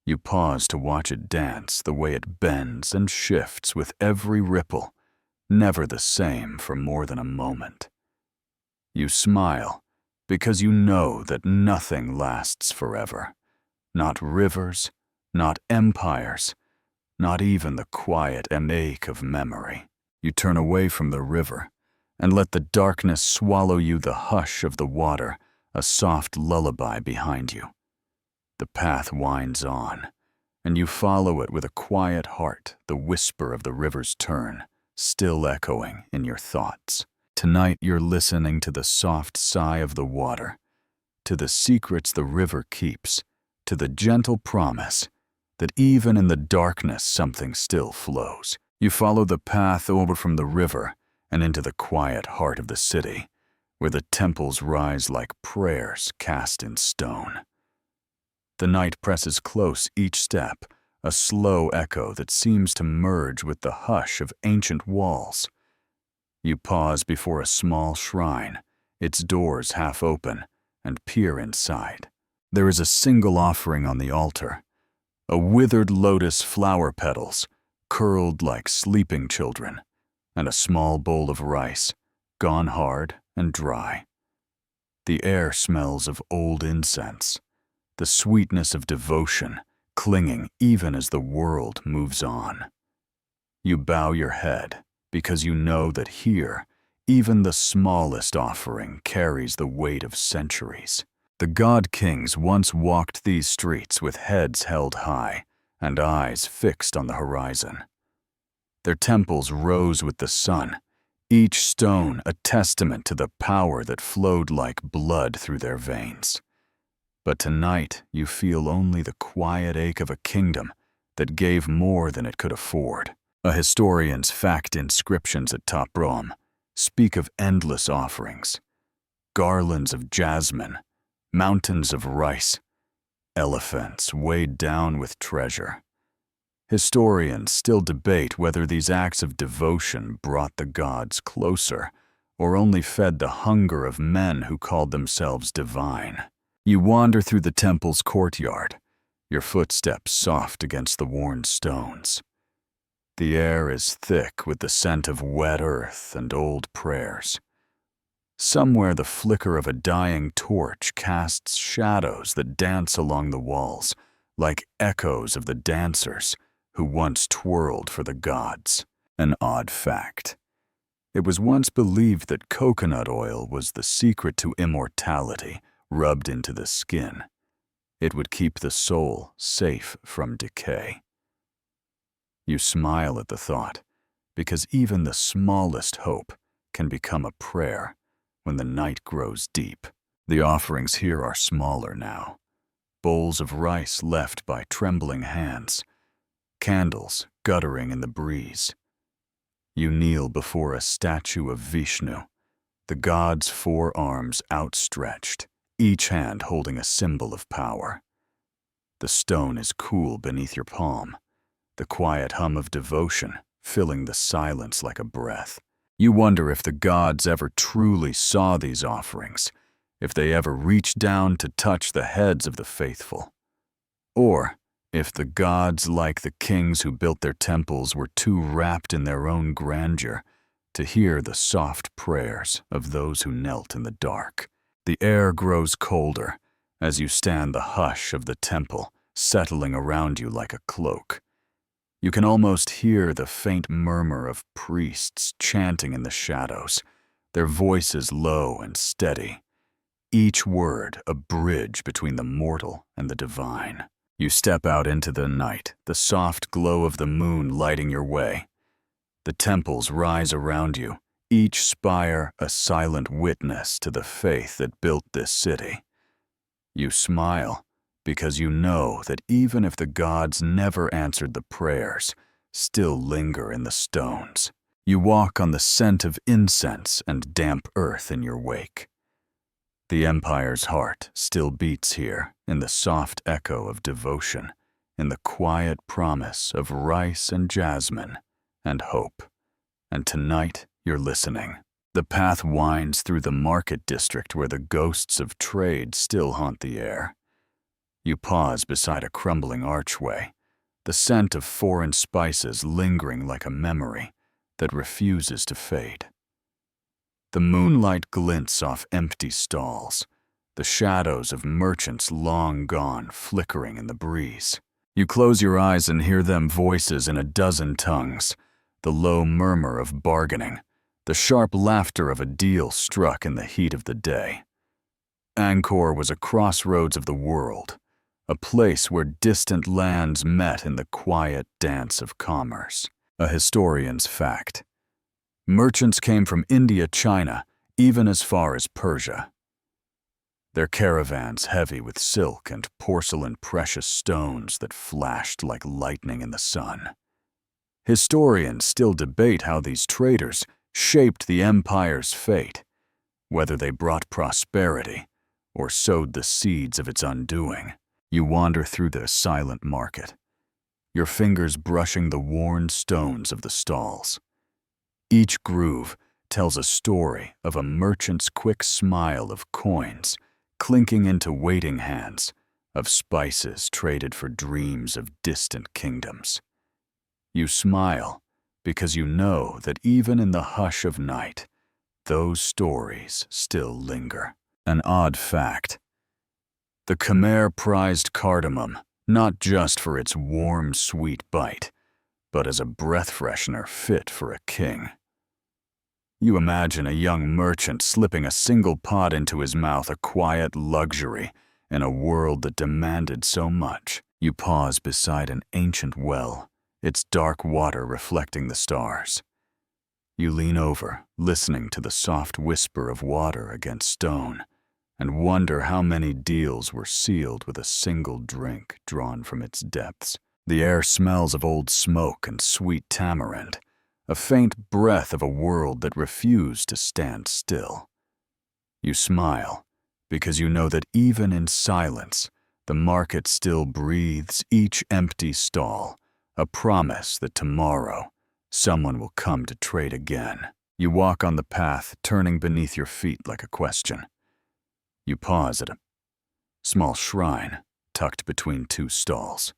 You pause to watch it dance, the way it bends and shifts with every ripple, never the same for more than a moment. You smile because you know that nothing lasts forever. Not rivers, not empires, not even the quiet ache of memory. You turn away from the river and let the darkness swallow you, the hush of the water, a soft lullaby behind you. The path winds on, and you follow it with a quiet heart, the whisper of the river's turn, still echoing in your thoughts. Tonight you're listening to the soft sigh of the water, to the secrets the river keeps, to the gentle promise that even in the darkness something still flows. You follow the path over from the river and into the quiet heart of the city, where the temples rise like prayers cast in stone. The night presses close each step, a slow echo that seems to merge with the hush of ancient walls. You pause before a small shrine, its doors half open, and peer inside. There is a single offering on the altar, a withered lotus flower petals, curled like sleeping children, and a small bowl of rice, gone hard and dry. The air smells of old incense, the sweetness of devotion clinging even as the world moves on. You bow your head because you know that here, even the smallest offering carries the weight of centuries. The god kings once walked these streets with heads held high and eyes fixed on the horizon. Their temples rose with the sun, each stone a testament to the power that flowed like blood through their veins. But tonight you feel only the quiet ache of a kingdom that gave more than it could afford. A historian's fact inscriptions at Top Rom speak of endless offerings, garlands of jasmine, mountains of rice, elephants weighed down with treasure. Historians still debate whether these acts of devotion brought the gods closer or only fed the hunger of men who called themselves divine. You wander through the temple's courtyard, your footsteps soft against the worn stones. The air is thick with the scent of wet earth and old prayers. Somewhere the flicker of a dying torch casts shadows that dance along the walls, like echoes of the dancers who once twirled for the gods. An odd fact. It was once believed that coconut oil was the secret to immortality rubbed into the skin. It would keep the soul safe from decay. You smile at the thought, because even the smallest hope can become a prayer when the night grows deep. The offerings here are smaller now, bowls of rice left by trembling hands, candles guttering in the breeze. You kneel before a statue of Vishnu, the gods' four arms outstretched, each hand holding a symbol of power. The stone is cool beneath your palm, the quiet hum of devotion filling the silence like a breath. You wonder if the gods ever truly saw these offerings, if they ever reached down to touch the heads of the faithful. Or if the gods, like the kings who built their temples, were too wrapped in their own grandeur to hear the soft prayers of those who knelt in the dark. The air grows colder as you stand the hush of the temple settling around you like a cloak. You can almost hear the faint murmur of priests chanting in the shadows, their voices low and steady, each word a bridge between the mortal and the divine. You step out into the night, the soft glow of the moon lighting your way. The temples rise around you, each spire a silent witness to the faith that built this city. You smile because you know that even if the gods never answered the prayers, still linger in the stones. You walk on the scent of incense and damp earth in your wake. The empire's heart still beats here in the soft echo of devotion, in the quiet promise of rice and jasmine and hope. And tonight you're listening. The path winds through the market district where the ghosts of trade still haunt the air. You pause beside a crumbling archway, the scent of foreign spices lingering like a memory that refuses to fade. The moonlight glints off empty stalls, the shadows of merchants long gone flickering in the breeze. You close your eyes and hear them voices in a dozen tongues, the low murmur of bargaining, the sharp laughter of a deal struck in the heat of the day. Angkor was a crossroads of the world, a place where distant lands met in the quiet dance of commerce. A historian's fact. Merchants came from India, China, even as far as Persia. Their caravans heavy with silk and porcelain precious stones that flashed like lightning in the sun. Historians still debate how these traders shaped the empire's fate, whether they brought prosperity or sowed the seeds of its undoing. You wander through the silent market, your fingers brushing the worn stones of the stalls. Each groove tells a story of a merchant's quick smile of coins clinking into waiting hands, of spices traded for dreams of distant kingdoms. You smile because you know that even in the hush of night, those stories still linger. An odd fact. The Khmer prized cardamom not just for its warm, sweet bite, but as a breath freshener fit for a king. You imagine a young merchant slipping a single pod into his mouth, a quiet luxury in a world that demanded so much. You pause beside an ancient well, its dark water reflecting the stars. You lean over, listening to the soft whisper of water against stone, and wonder how many deals were sealed with a single drink drawn from its depths. The air smells of old smoke and sweet tamarind, a faint breath of a world that refused to stand still. You smile because you know that even in silence, the market still breathes each empty stall, a promise that tomorrow someone will come to trade again. You walk on the path, turning beneath your feet like a question. You pause at a small shrine tucked between two stalls,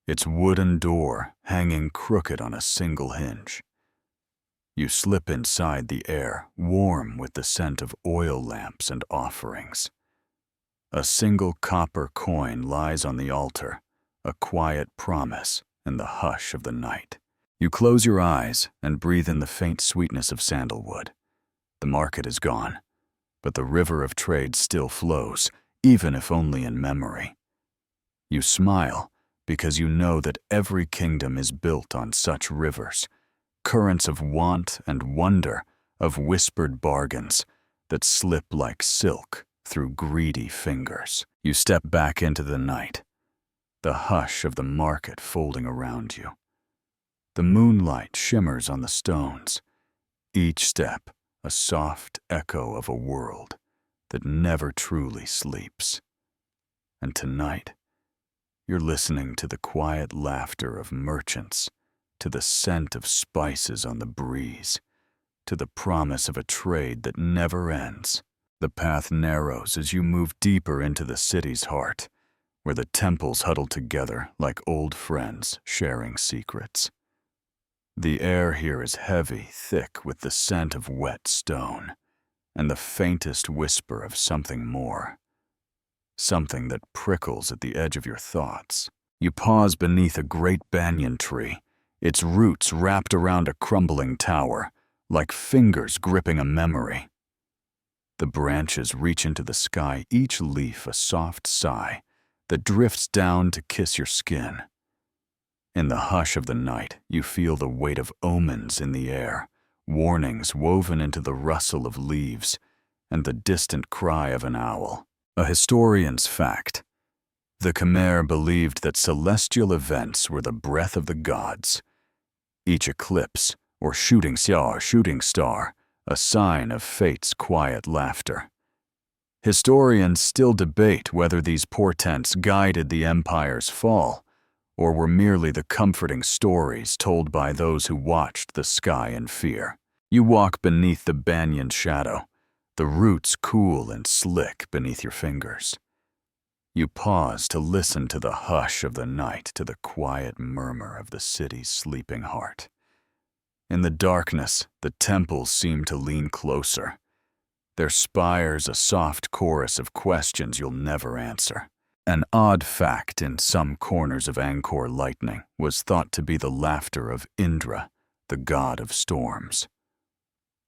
its wooden door hanging crooked on a single hinge. You slip inside, the air warm with the scent of oil lamps and offerings. A single copper coin lies on the altar, a quiet promise in the hush of the night. You close your eyes and breathe in the faint sweetness of sandalwood. The market is gone, but the river of trade still flows, even if only in memory. You smile because you know that every kingdom is built on such rivers, currents of want and wonder, of whispered bargains that slip like silk through greedy fingers. You step back into the night, the hush of the market folding around you. The moonlight shimmers on the stones, each step a soft echo of a world that never truly sleeps. And tonight, you're listening to the quiet laughter of merchants, to the scent of spices on the breeze, to the promise of a trade that never ends. The path narrows as you move deeper into the city's heart, where the temples huddle together like old friends sharing secrets. The air here is heavy, thick with the scent of wet stone, and the faintest whisper of something more. Something that prickles at the edge of your thoughts. You pause beneath a great banyan tree, its roots wrapped around a crumbling tower, like fingers gripping a memory. The branches reach into the sky, each leaf a soft sigh that drifts down to kiss your skin. In the hush of the night, you feel the weight of omens in the air, warnings woven into the rustle of leaves, and the distant cry of an owl. A historian's fact. The Khmer believed that celestial events were the breath of the gods. Each eclipse, or shooting star, a sign of fate's quiet laughter. Historians still debate whether these portents guided the empire's fall, or were merely the comforting stories told by those who watched the sky in fear. You walk beneath the banyan's shadow, the roots cool and slick beneath your fingers. You pause to listen to the hush of the night, to the quiet murmur of the city's sleeping heart. In the darkness, the temples seem to lean closer, their spires a soft chorus of questions you'll never answer. An odd fact in some corners of Angkor lightning was thought to be the laughter of Indra, the god of storms.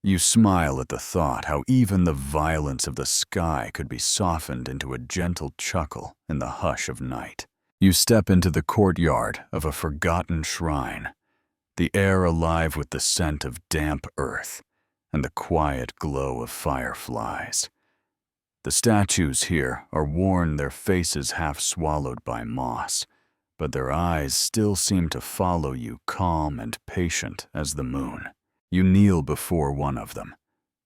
You smile at the thought how even the violence of the sky could be softened into a gentle chuckle in the hush of night. You step into the courtyard of a forgotten shrine, the air alive with the scent of damp earth and the quiet glow of fireflies. The statues here are worn, their faces half swallowed by moss, but their eyes still seem to follow you, calm and patient as the moon. You kneel before one of them,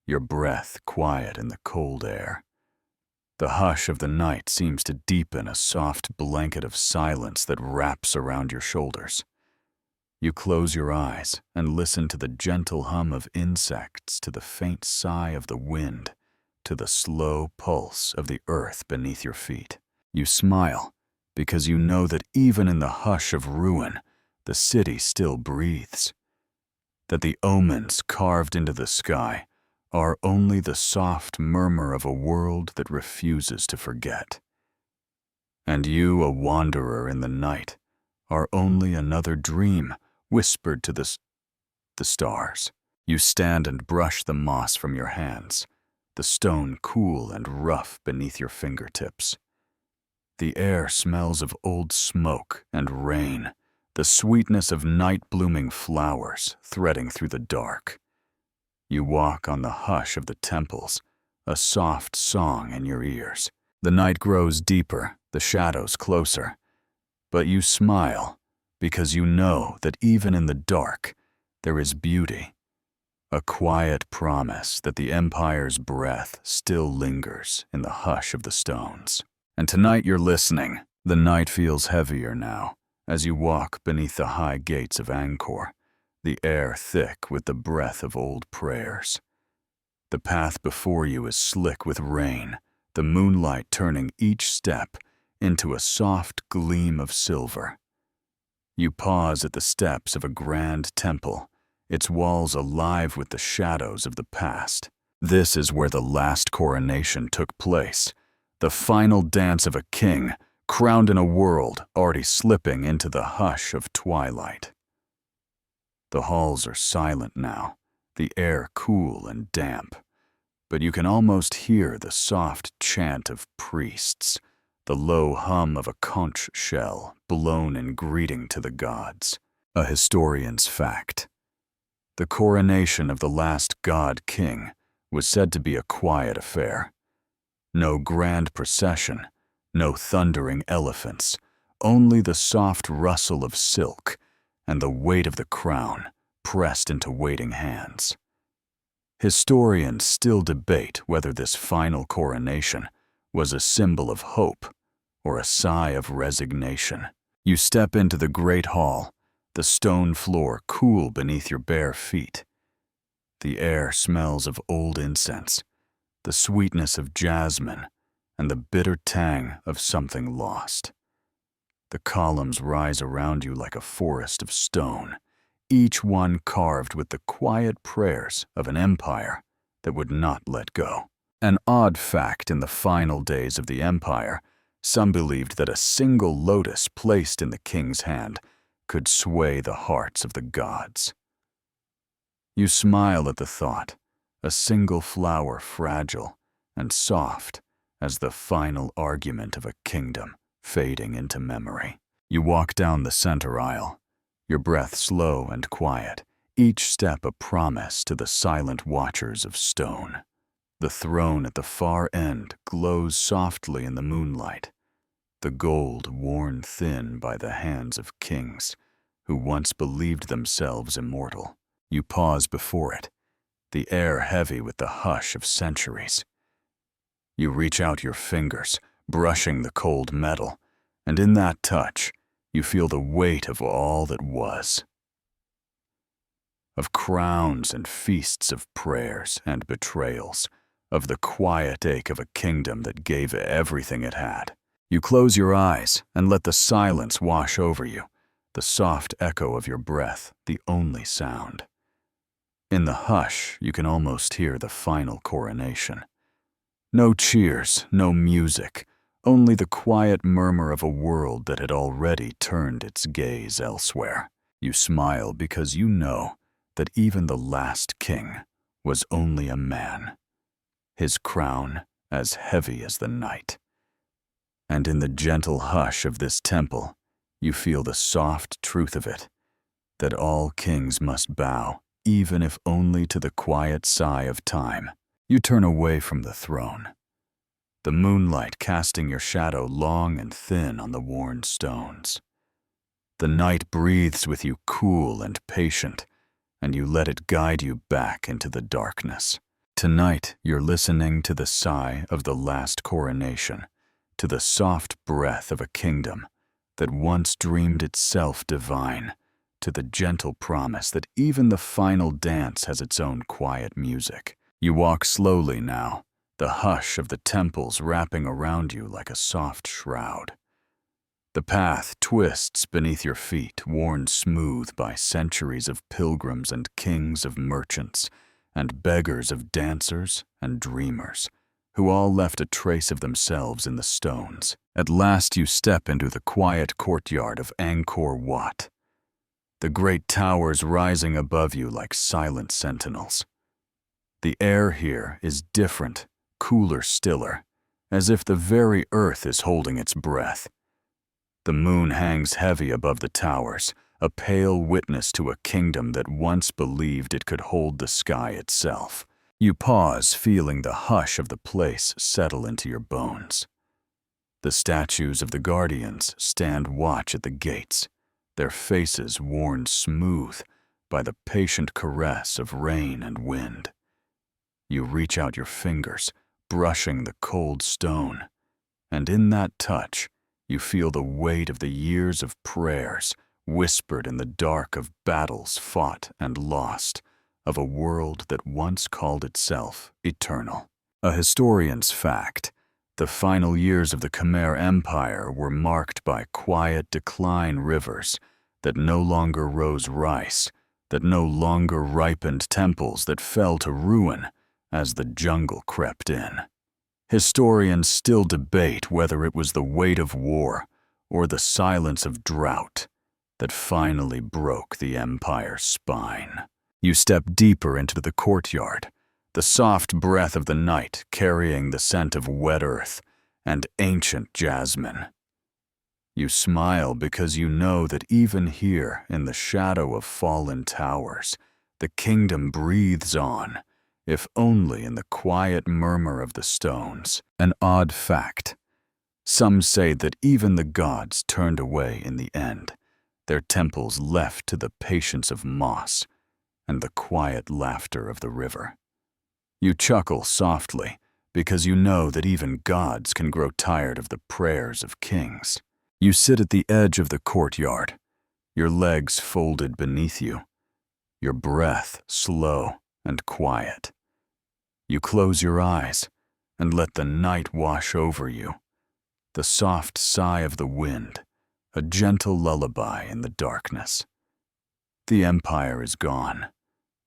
your breath quiet in the cold air. The hush of the night seems to deepen, a soft blanket of silence that wraps around your shoulders. You close your eyes and listen to the gentle hum of insects, to the faint sigh of the wind, to the slow pulse of the earth beneath your feet. You smile because you know that even in the hush of ruin, the city still breathes, that the omens carved into the sky are only the soft murmur of a world that refuses to forget. And you, a wanderer in the night, are only another dream whispered to the stars. You stand and brush the moss from your hands, the stone cool and rough beneath your fingertips. The air smells of old smoke and rain, the sweetness of night-blooming flowers threading through the dark. You walk on the hush of the temples, a soft song in your ears. The night grows deeper, the shadows closer, but you smile because you know that even in the dark, there is beauty, a quiet promise that the empire's breath still lingers in the hush of the stones. And tonight you're listening. The night feels heavier now as you walk beneath the high gates of Angkor, the air thick with the breath of old prayers. The path before you is slick with rain, the moonlight turning each step into a soft gleam of silver. You pause at the steps of a grand temple, its walls alive with the shadows of the past. This is where the last coronation took place, the final dance of a king, crowned in a world already slipping into the hush of twilight. The halls are silent now, the air cool and damp, but you can almost hear the soft chant of priests, the low hum of a conch shell blown in greeting to the gods. A historian's fact. The coronation of the last god king was said to be a quiet affair. No grand procession, no thundering elephants, only the soft rustle of silk and the weight of the crown pressed into waiting hands. Historians still debate whether this final coronation was a symbol of hope or a sigh of resignation. You step into the great hall, the stone floor cool beneath your bare feet. The air smells of old incense, the sweetness of jasmine, and the bitter tang of something lost. The columns rise around you like a forest of stone, each one carved with the quiet prayers of an empire that would not let go. An odd fact in the final days of the empire, some believed that a single lotus placed in the king's hand could sway the hearts of the gods. You smile at the thought, a single flower fragile and soft as the final argument of a kingdom fading into memory. You walk down the center aisle, your breath slow and quiet, each step a promise to the silent watchers of stone. The throne at the far end glows softly in the moonlight, the gold worn thin by the hands of kings who once believed themselves immortal. You pause before it, the air heavy with the hush of centuries. You reach out your fingers, brushing the cold metal, and in that touch, you feel the weight of all that was. Of crowns and feasts of prayers and betrayals, of the quiet ache of a kingdom that gave everything it had. You close your eyes and let the silence wash over you, the soft echo of your breath, the only sound. In the hush, you can almost hear the final coronation. No cheers, no music, only the quiet murmur of a world that had already turned its gaze elsewhere. You smile because you know that even the last king was only a man, his crown as heavy as the night. And in the gentle hush of this temple, you feel the soft truth of it, that all kings must bow, even if only to the quiet sigh of time. You turn away from the throne, the moonlight casting your shadow long and thin on the worn stones. The night breathes with you cool and patient, and you let it guide you back into the darkness. Tonight, you're listening to the sigh of the last coronation, to the soft breath of a kingdom that once dreamed itself divine, to the gentle promise that even the final dance has its own quiet music. You walk slowly now, the hush of the temples wrapping around you like a soft shroud. The path twists beneath your feet, worn smooth by centuries of pilgrims and kings of merchants, and beggars of dancers and dreamers, who all left a trace of themselves in the stones. At last you step into the quiet courtyard of Angkor Wat, the great towers rising above you like silent sentinels. The air here is different, cooler, stiller, as if the very earth is holding its breath. The moon hangs heavy above the towers, a pale witness to a kingdom that once believed it could hold the sky itself. You pause, feeling the hush of the place settle into your bones. The statues of the guardians stand watch at the gates, their faces worn smooth by the patient caress of rain and wind. You reach out your fingers, brushing the cold stone, and in that touch, you feel the weight of the years of prayers whispered in the dark of battles fought and lost, of a world that once called itself eternal. A historian's fact, the final years of the Khmer Empire were marked by quiet decline rivers that no longer rose rice, that no longer ripened temples that fell to ruin as the jungle crept in. Historians still debate whether it was the weight of war or the silence of drought that finally broke the empire's spine. You step deeper into the courtyard, the soft breath of the night carrying the scent of wet earth and ancient jasmine. You smile because you know that even here in the shadow of fallen towers, the kingdom breathes on, if only in the quiet murmur of the stones. An odd fact. Some say that even the gods turned away in the end, their temples left to the patience of moss and the quiet laughter of the river. You chuckle softly because you know that even gods can grow tired of the prayers of kings. You sit at the edge of the courtyard, your legs folded beneath you, your breath slow and quiet. You close your eyes and let the night wash over you, the soft sigh of the wind, a gentle lullaby in the darkness. The empire is gone,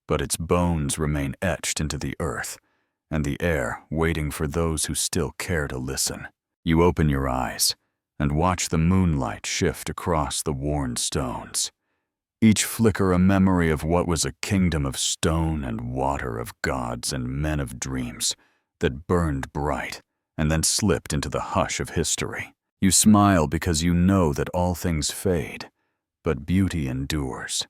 but its bones remain etched into the earth and the air waiting for those who still care to listen. You open your eyes and watch the moonlight shift across the worn stones, each flicker a memory of what was a kingdom of stone and water, of gods and men of dreams that burned bright and then slipped into the hush of history. You smile because you know that all things fade, but beauty endures.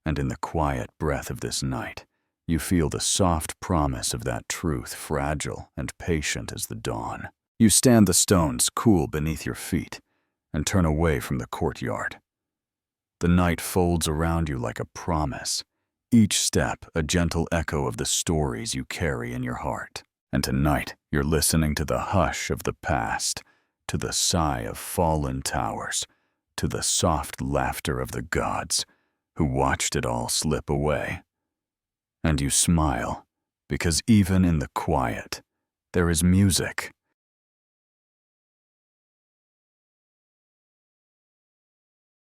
And in the quiet breath of this night, you feel the soft promise of that truth, fragile and patient as the dawn. You stand the stones cool beneath your feet and turn away from the courtyard. The night folds around you like a promise, each step a gentle echo of the stories you carry in your heart. And tonight, you're listening to the hush of the past, to the sigh of fallen towers, to the soft laughter of the gods who watched it all slip away. And you smile, because even in the quiet, there is music,